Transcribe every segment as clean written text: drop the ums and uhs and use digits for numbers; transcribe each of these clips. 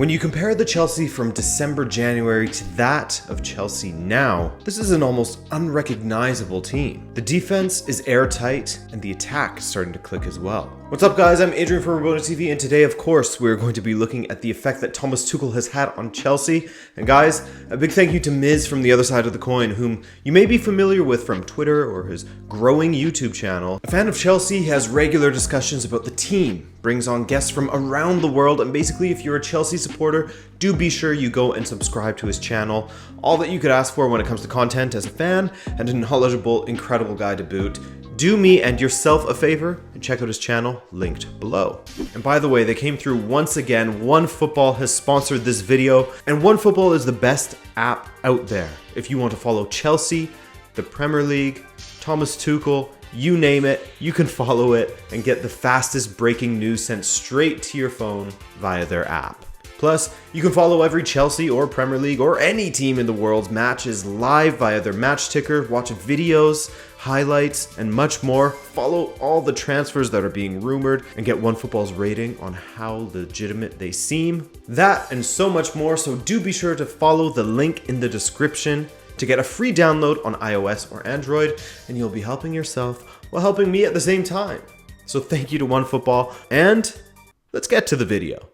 When you compare the Chelsea from December, January to that of Chelsea now, this is an almost unrecognizable team. The defense is airtight and the attack is starting to click as well. What's up guys, I'm Adrian from Roboto TV, and today of course we're going to be looking at the effect that Thomas Tuchel has had on Chelsea. And guys, a big thank you to Miz from the other side of the coin, whom you may be familiar with from Twitter or his growing YouTube channel. A fan of Chelsea, he has regular discussions about the team, brings on guests from around the world, and basically if you're a Chelsea supporter, do be sure you go and subscribe to his channel. All that you could ask for when it comes to content as a fan, and a knowledgeable, incredible guy to boot. Do me and yourself a favor and check out his channel, linked below. And by the way, they came through once again. OneFootball has sponsored this video, and OneFootball is the best app out there. If you want to follow Chelsea, the Premier League, Thomas Tuchel, you name it, you can follow it and get the fastest breaking news sent straight to your phone via their app. Plus, you can follow every Chelsea or Premier League or any team in the world's matches live via their match ticker, watch videos, highlights, and much more. Follow all the transfers that are being rumored and get OneFootball's rating on how legitimate they seem. That and so much more, so do be sure to follow the link in the description to get a free download on iOS or Android, and you'll be helping yourself while helping me at the same time. So thank you to OneFootball, and let's get to the video.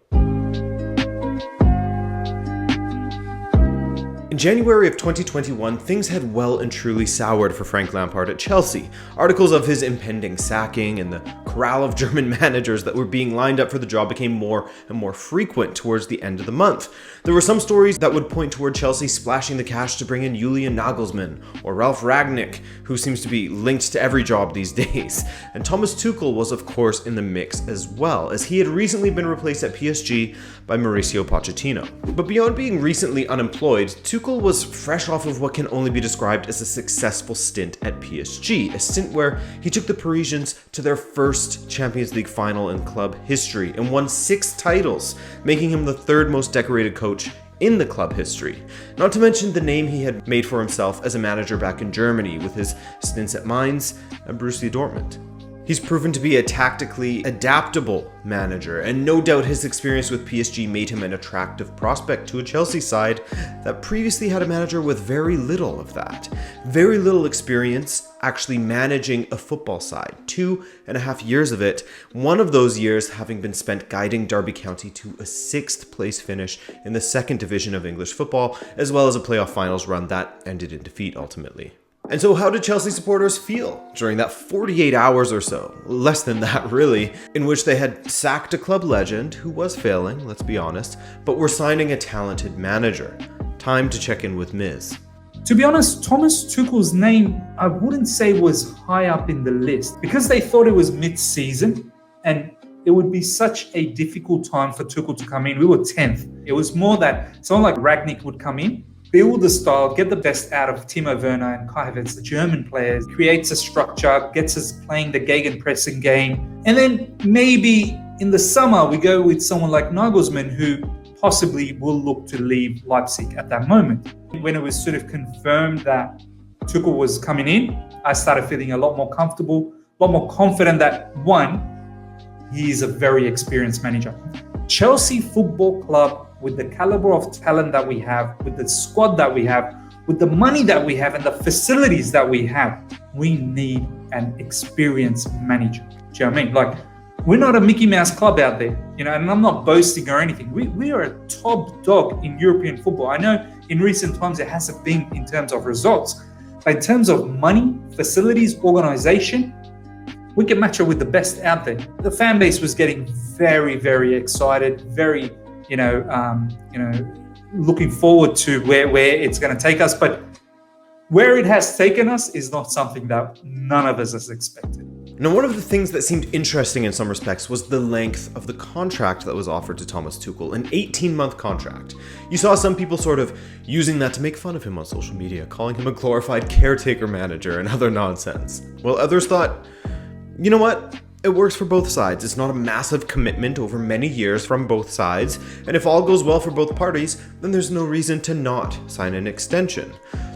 In January of 2021, things had well and truly soured for Frank Lampard at Chelsea. Articles of his impending sacking and the corral of German managers that were being lined up for the job became more and more frequent towards the end of the month. There were some stories that would point toward Chelsea splashing the cash to bring in Julian Nagelsmann or Ralf Rangnick, who seems to be linked to every job these days. And Thomas Tuchel was of course in the mix as well, as he had recently been replaced at PSG by Mauricio Pochettino. But beyond being recently unemployed, Tuchel was fresh off of what can only be described as a successful stint at PSG, a stint where he took the Parisians to their first Champions League final in club history and won 6 titles, making him the 3rd most decorated coach in the club history. Not to mention the name he had made for himself as a manager back in Germany with his stints at Mainz and Borussia Dortmund. He's proven to be a tactically adaptable manager, and no doubt his experience with PSG made him an attractive prospect to a Chelsea side that previously had a manager with very little of that. Very little experience actually managing a football side, 2.5 years of it, one of those years having been spent guiding Derby County to a 6th place finish in the 2nd division of English football, as well as a playoff finals run that ended in defeat ultimately. And so how did Chelsea supporters feel during that 48 hours or so, less than that really, in which they had sacked a club legend who was failing, let's be honest, but were signing a talented manager? Time to check in with Miz. To be honest, Thomas Tuchel's name, I wouldn't say was high up in the list because they thought it was mid-season and it would be such a difficult time for Tuchel to come in. We were 10th. It was more that someone like Rangnick would come in, build the style, get the best out of Timo Werner and Kai Havertz, the German players, creates a structure, gets us playing the gegenpressing game. And then maybe in the summer, we go with someone like Nagelsmann, who possibly will look to leave Leipzig at that moment. When it was sort of confirmed that Tuchel was coming in, I started feeling a lot more comfortable, a lot more confident that, one, he is a very experienced manager. Chelsea Football Club, with the caliber of talent that we have, with the squad that we have, with the money that we have and the facilities that we have, we need an experienced manager. Do you know what I mean? Like, we're not a Mickey Mouse club out there, you know, and I'm not boasting or anything. We are a top dog in European football. I know in recent times it hasn't been in terms of results, but in terms of money, facilities, organization, we can match it with the best out there. The fan base was getting very, very excited, very looking forward to where it's going to take us. But where it has taken us is not something that none of us has expected. Now, one of the things that seemed interesting in some respects was the length of the contract that was offered to Thomas Tuchel, an 18-month contract. You saw some people sort of using that to make fun of him on social media, calling him a glorified caretaker manager and other nonsense. While others thought, you know what? It works for both sides. It's not a massive commitment over many years from both sides, and if all goes well for both parties, then there's no reason to not sign an extension.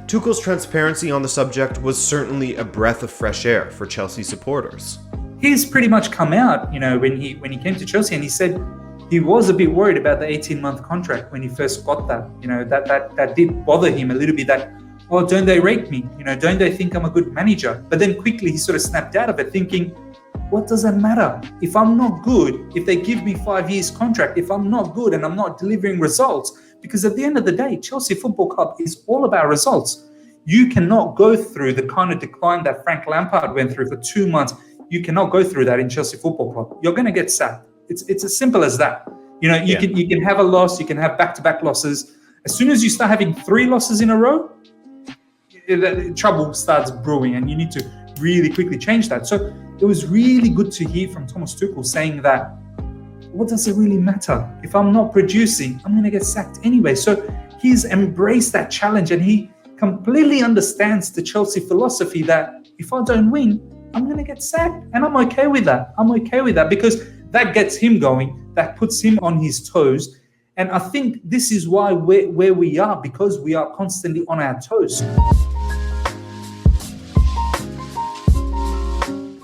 Tuchel's transparency on the subject was certainly a breath of fresh air for Chelsea supporters. He's pretty much come out, when he came to Chelsea, and he said he was a bit worried about the 18-month contract when he first got that. That did bother him a little bit, that, oh, don't they rate me? Don't they think I'm a good manager? But then quickly he sort of snapped out of it thinking, what does that matter? If I'm not good, if they give me 5 years contract, if I'm not good and I'm not delivering results, because at the end of the day, Chelsea Football Club is all about results. You cannot go through the kind of decline that Frank Lampard went through for 2 months. You cannot go through that in Chelsea Football Club. You're going to get sacked. It's as simple as that. You can have a loss, you can have back-to-back losses. As soon as you start having 3 losses in a row, trouble starts brewing, and you need to really quickly change that. So it was really good to hear from Thomas Tuchel saying that, what does it really matter? If I'm not producing, I'm going to get sacked anyway. So he's embraced that challenge, and he completely understands the Chelsea philosophy that if I don't win, I'm going to get sacked. And I'm okay with that. I'm okay with that because that gets him going. That puts him on his toes. And I think this is why we're where we are, because we are constantly on our toes.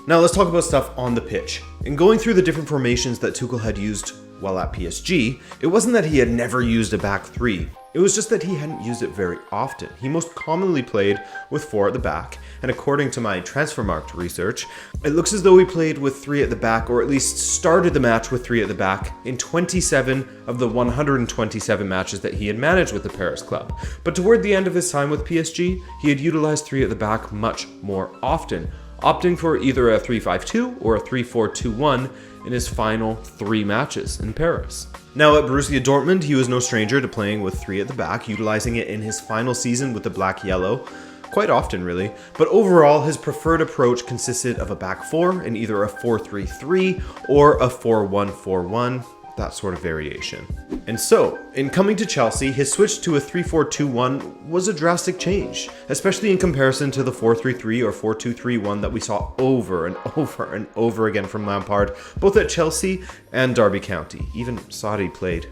Now let's talk about stuff on the pitch. In going through the different formations that Tuchel had used while at PSG, it wasn't that he had never used a back 3. It was just that he hadn't used it very often. He most commonly played with 4 at the back, and according to my Transfermarkt research, it looks as though he played with 3 at the back, or at least started the match with 3 at the back in 27 of the 127 matches that he had managed with the Paris club. But toward the end of his time with PSG, he had utilized 3 at the back much more often, opting for either a 3-5-2 or a 3-4-2-1 in his final 3 matches in Paris. Now at Borussia Dortmund, he was no stranger to playing with 3 at the back, utilizing it in his final season with the black-yellow, quite often really, but overall his preferred approach consisted of a back 4 in either a 4-3-3 or a 4-1-4-1, that sort of variation. And so, in coming to Chelsea, his switch to a 3-4-2-1 was a drastic change, especially in comparison to the 4-3-3 or 4-2-3-1 that we saw over and over and over again from Lampard, both at Chelsea and Derby County. Even Sarri played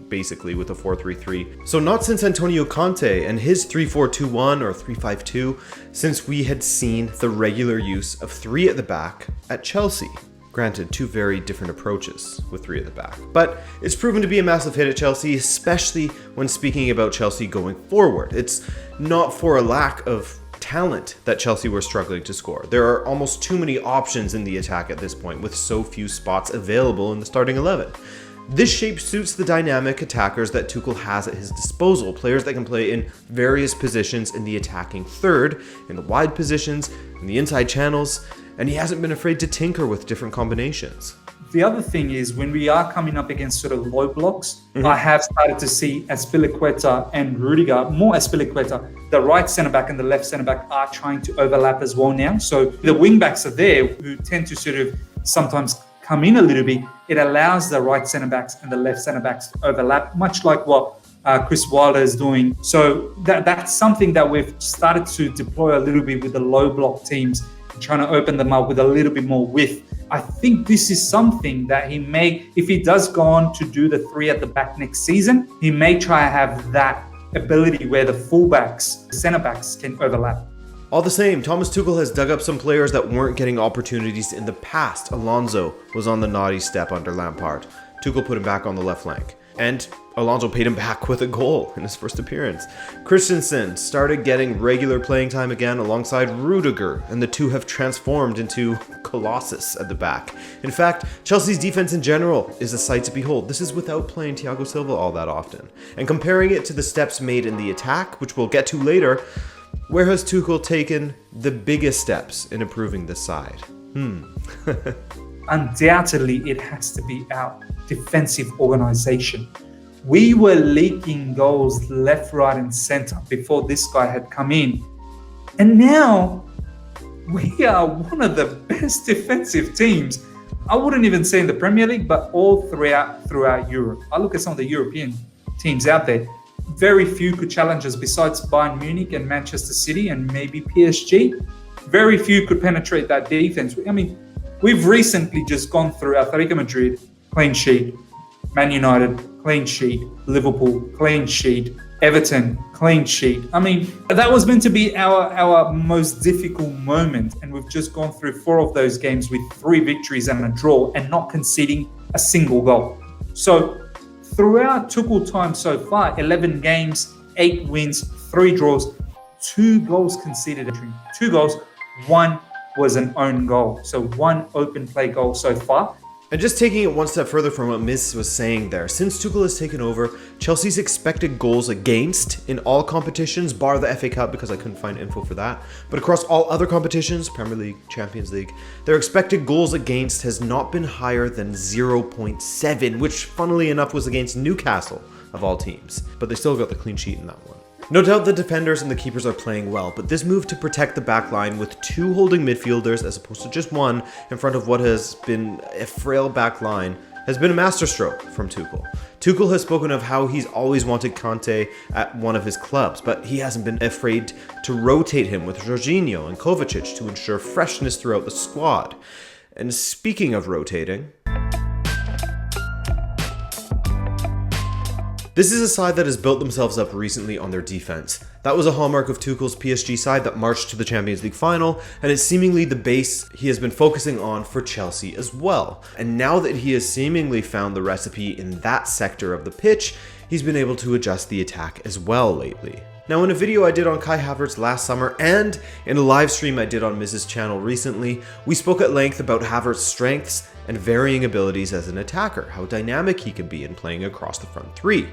basically with a 4-3-3. So not since Antonio Conte and his 3-4-2-1 or 3-5-2, since we had seen the regular use of 3 at the back at Chelsea. Granted, 2 very different approaches with 3 at the back. But it's proven to be a massive hit at Chelsea, especially when speaking about Chelsea going forward. It's not for a lack of talent that Chelsea were struggling to score. There are almost too many options in the attack at this point, with so few spots available in the starting 11. This shape suits the dynamic attackers that Tuchel has at his disposal, players that can play in various positions in the attacking third, in the wide positions, in the inside channels, and he hasn't been afraid to tinker with different combinations. The other thing is, when we are coming up against sort of low blocks, I have started to see Azpilicueta and Rudiger, more Azpilicueta, the right centre-back and the left centre-back are trying to overlap as well now. So the wing-backs are there who tend to sort of sometimes come in a little bit. It allows the right centre-backs and the left centre-backs to overlap, much like what Chris Wilder is doing. So that's something that we've started to deploy a little bit with the low block teams, trying to open them up with a little bit more width. I think this is something that he may, if he does go on to do the 3 at the back next season, he may try to have that ability where the fullbacks, centre-backs can overlap. All the same, Thomas Tuchel has dug up some players that weren't getting opportunities in the past. Alonso was on the naughty step under Lampard. Tuchel put him back on the left flank. And Alonso paid him back with a goal in his first appearance. Christensen started getting regular playing time again alongside Rudiger, and the two have transformed into colossus at the back. In fact, Chelsea's defense in general is a sight to behold. This is without playing Thiago Silva all that often. And comparing it to the steps made in the attack, which we'll get to later, where has Tuchel taken the biggest steps in improving this side? Undoubtedly, it has to be our defensive organization. We were leaking goals left, right, and center before this guy had come in. And now we are one of the best defensive teams. I wouldn't even say in the Premier League, but all throughout Europe. I look at some of the European teams out there. Very few could challenge us besides Bayern Munich and Manchester City and maybe PSG. Very few could penetrate that defense. I mean, we've recently just gone through Atletico Madrid, clean sheet, Man United, clean sheet, Liverpool, clean sheet, Everton, clean sheet. I mean, that was meant to be our most difficult moment, and we've just gone through 4 of those games with 3 victories and a draw and not conceding a single goal. So throughout Tuchel time so far, 11 games, 8 wins, 3 draws, 2 goals conceded. 2 goals, 1 was an own goal. So 1 open play goal so far. And just taking it one step further from what Miz was saying there, since Tuchel has taken over, Chelsea's expected goals against in all competitions, bar the FA Cup because I couldn't find info for that, but across all other competitions, Premier League, Champions League, their expected goals against has not been higher than 0.7, which funnily enough was against Newcastle of all teams, but they still got the clean sheet in that one. No doubt the defenders and the keepers are playing well, but this move to protect the back line with 2 holding midfielders as opposed to just 1 in front of what has been a frail back line has been a masterstroke from Tuchel. Tuchel has spoken of how he's always wanted Conte at one of his clubs, but he hasn't been afraid to rotate him with Jorginho and Kovacic to ensure freshness throughout the squad. And speaking of rotating, this is a side that has built themselves up recently on their defense. That was a hallmark of Tuchel's PSG side that marched to the Champions League final, and it's seemingly the base he has been focusing on for Chelsea as well. And now that he has seemingly found the recipe in that sector of the pitch, he's been able to adjust the attack as well lately. Now, in a video I did on Kai Havertz last summer and in a live stream I did on Miz's channel recently, we spoke at length about Havertz's strengths and varying abilities as an attacker, how dynamic he can be in playing across the front 3.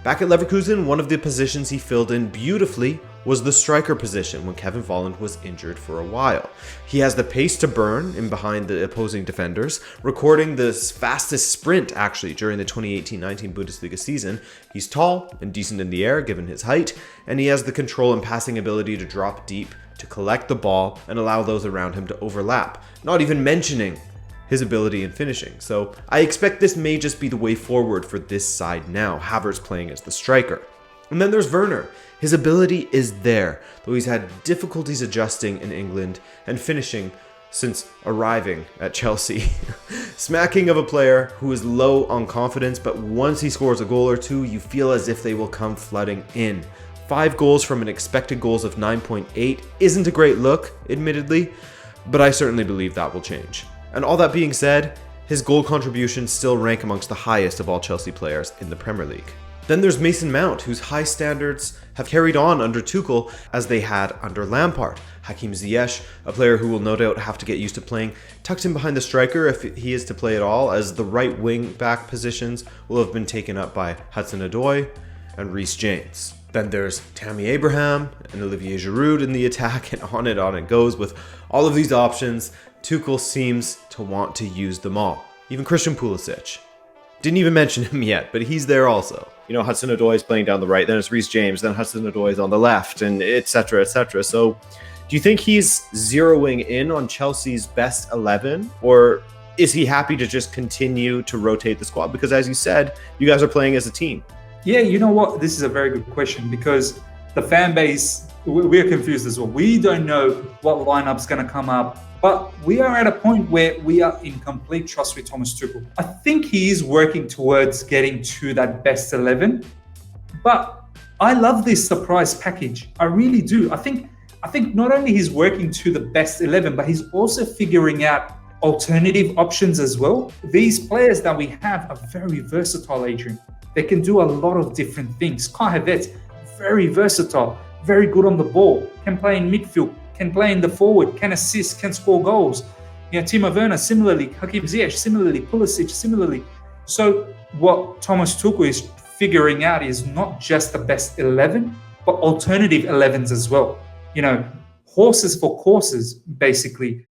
Back at Leverkusen, one of the positions he filled in beautifully was the striker position when Kevin Volland was injured for a while. He has the pace to burn in behind the opposing defenders, recording the fastest sprint actually during the 2018-19 Bundesliga season. He's tall and decent in the air given his height, and he has the control and passing ability to drop deep, to collect the ball and allow those around him to overlap, not even mentioning his ability in finishing. So I expect this may just be the way forward for this side now, Havertz playing as the striker. And then there's Werner. His ability is there, though he's had difficulties adjusting in England and finishing since arriving at Chelsea. Smacking of a player who is low on confidence, but once he scores a goal or 2, you feel as if they will come flooding in. 5 goals from an expected goals of 9.8 isn't a great look, admittedly, but I certainly believe that will change. And all that being said, his goal contributions still rank amongst the highest of all Chelsea players in the Premier League. Then there's Mason Mount, whose high standards have carried on under Tuchel as they had under Lampard. Hakim Ziyech, a player who will no doubt have to get used to playing tucked in behind the striker if he is to play at all, as the right wing back positions will have been taken up by Hudson-Odoi and Reece James. Then there's Tammy Abraham and Olivier Giroud in the attack, and on it goes. With all of these options, Tuchel seems to want to use them all. Even Christian Pulisic. Didn't even mention him yet, but he's there also. You know, Hudson-Odoi is playing down the right, then it's Reece James, then Hudson-Odoi is on the left, and etc., etc. So, do you think he's zeroing in on Chelsea's best 11, or is he happy to just continue to rotate the squad? Because as you said, you guys are playing as a team. Yeah, you know what? This is a very good question because the fan base, we're confused as well. We don't know what lineup's going to come up, but we are at a point where we are in complete trust with Thomas Tuchel. I think he is working towards getting to that best 11, but I love this surprise package. I really do. I think not only he's working to the best 11, but he's also figuring out alternative options as well. These players that we have are very versatile, Adrian. They can do a lot of different things. Kai Havertz, very versatile, very good on the ball, can play in midfield, can play in the forward, can assist, can score goals. You know, Timo Werner, similarly, Hakim Ziyech, similarly, Pulisic, similarly. So what Thomas Tuchel is figuring out is not just the best 11, but alternative 11s as well. You know, horses for courses, basically.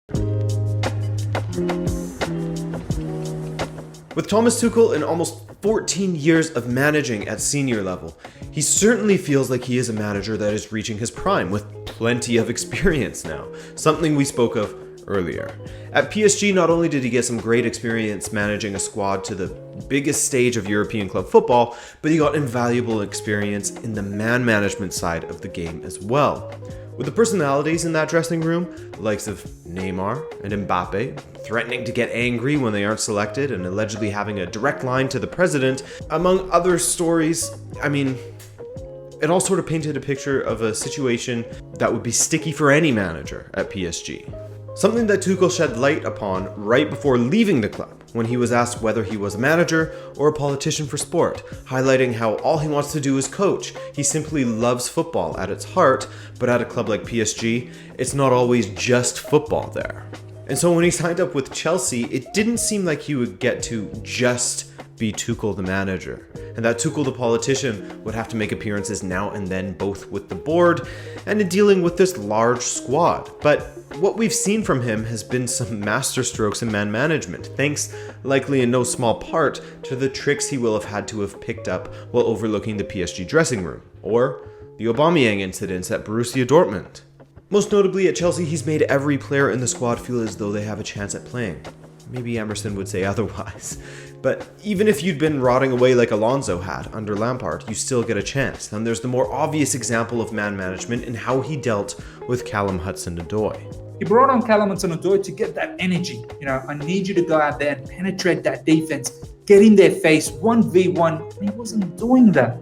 With Thomas Tuchel in almost 14 years of managing at senior level, he certainly feels like he is a manager that is reaching his prime with plenty of experience now, something we spoke of earlier. At PSG, not only did he get some great experience managing a squad to the biggest stage of European club football, but he got invaluable experience in the man management side of the game as well. With the personalities in that dressing room, the likes of Neymar and Mbappe, threatening to get angry when they aren't selected and allegedly having a direct line to the president, among other stories, I mean, it all sort of painted a picture of a situation that would be sticky for any manager at PSG. Something that Tuchel shed light upon right before leaving the club when he was asked whether he was a manager or a politician for sport, highlighting how all he wants to do is coach. He simply loves football at its heart, but at a club like PSG, it's not always just football there. And so when he signed up with Chelsea, it didn't seem like he would get to just be Tuchel the manager, and that Tuchel the politician would have to make appearances now and then, both with the board and in dealing with this large squad. But what we've seen from him has been some masterstrokes in man management, thanks likely in no small part to the tricks he will have had to have picked up while overlooking the PSG dressing room, or the Aubameyang incidents at Borussia Dortmund. Most notably at Chelsea, he's made every player in the squad feel as though they have a chance at playing. Maybe Emerson would say otherwise. But even if you'd been rotting away like Alonso had under Lampard, you still get a chance. And there's the more obvious example of man management in how he dealt with Callum Hudson-Odoi. He brought on Callum Hudson-Odoi to get that energy. I need you to go out there and penetrate that defense, get in their face, 1v1. And he wasn't doing that.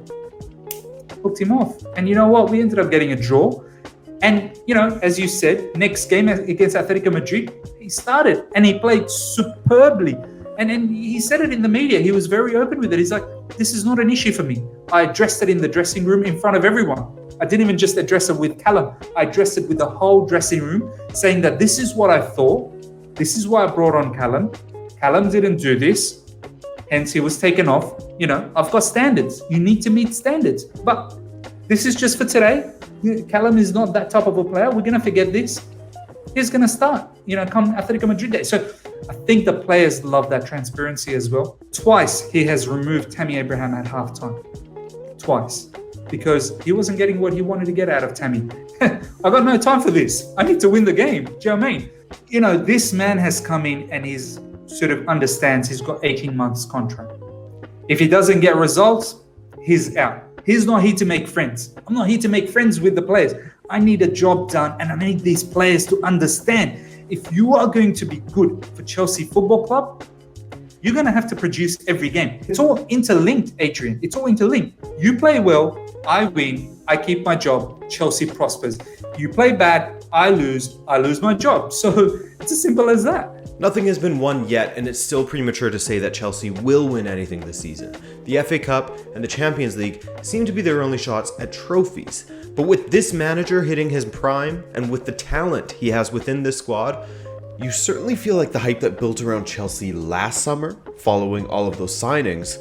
Hooked him off. And you know what? We ended up getting a draw. And, as you said, next game against Atletico Madrid, he started and he played superbly. And then he said it in the media. He was very open with it. He's like, this is not an issue for me. I addressed it in the dressing room in front of everyone. I didn't even just address it with Callum. I addressed it with the whole dressing room, saying that this is what I thought. This is why I brought on Callum. Callum didn't do this. Hence, he was taken off. I've got standards. You need to meet standards. But this is just for today. Callum is not that type of a player. We're going to forget this. He's going to start, come Atletico Madrid day. So I think the players love that transparency as well. Twice he has removed Tammy Abraham at halftime. Twice. Because he wasn't getting what he wanted to get out of Tammy. I got no time for this. I need to win the game. Do you know what I mean? This man has come in and he's sort of understands he's got 18 months contract. If he doesn't get results, he's out. He's not here to make friends. I'm not here to make friends with the players. I need a job done, and I need these players to understand if you are going to be good for Chelsea Football Club, you're going to have to produce every game. It's all interlinked, Adrian. It's all interlinked. You play well, I win, I keep my job, Chelsea prospers. You play bad, I lose my job. So it's as simple as that. Nothing has been won yet, and it's still premature to say that Chelsea will win anything this season. The FA Cup and the Champions League seem to be their only shots at trophies. But with this manager hitting his prime, and with the talent he has within this squad, you certainly feel like the hype that built around Chelsea last summer, following all of those signings,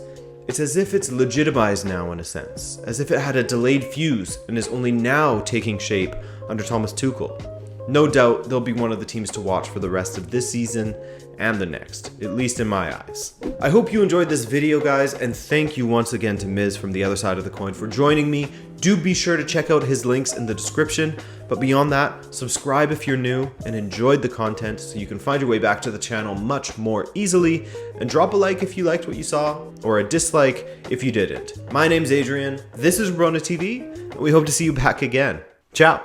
it's as if it's legitimized now in a sense, as if it had a delayed fuse and is only now taking shape under Thomas Tuchel. No doubt they'll be one of the teams to watch for the rest of this season and the next, at least in my eyes. I hope you enjoyed this video, guys, and thank you once again to Miz from the other side of the coin for joining me. Do be sure to check out his links in the description, but beyond that, subscribe if you're new and enjoyed the content so you can find your way back to the channel much more easily, and drop a like if you liked what you saw, or a dislike if you didn't. My name's Adrian, this is Rona TV, and we hope to see you back again. Ciao!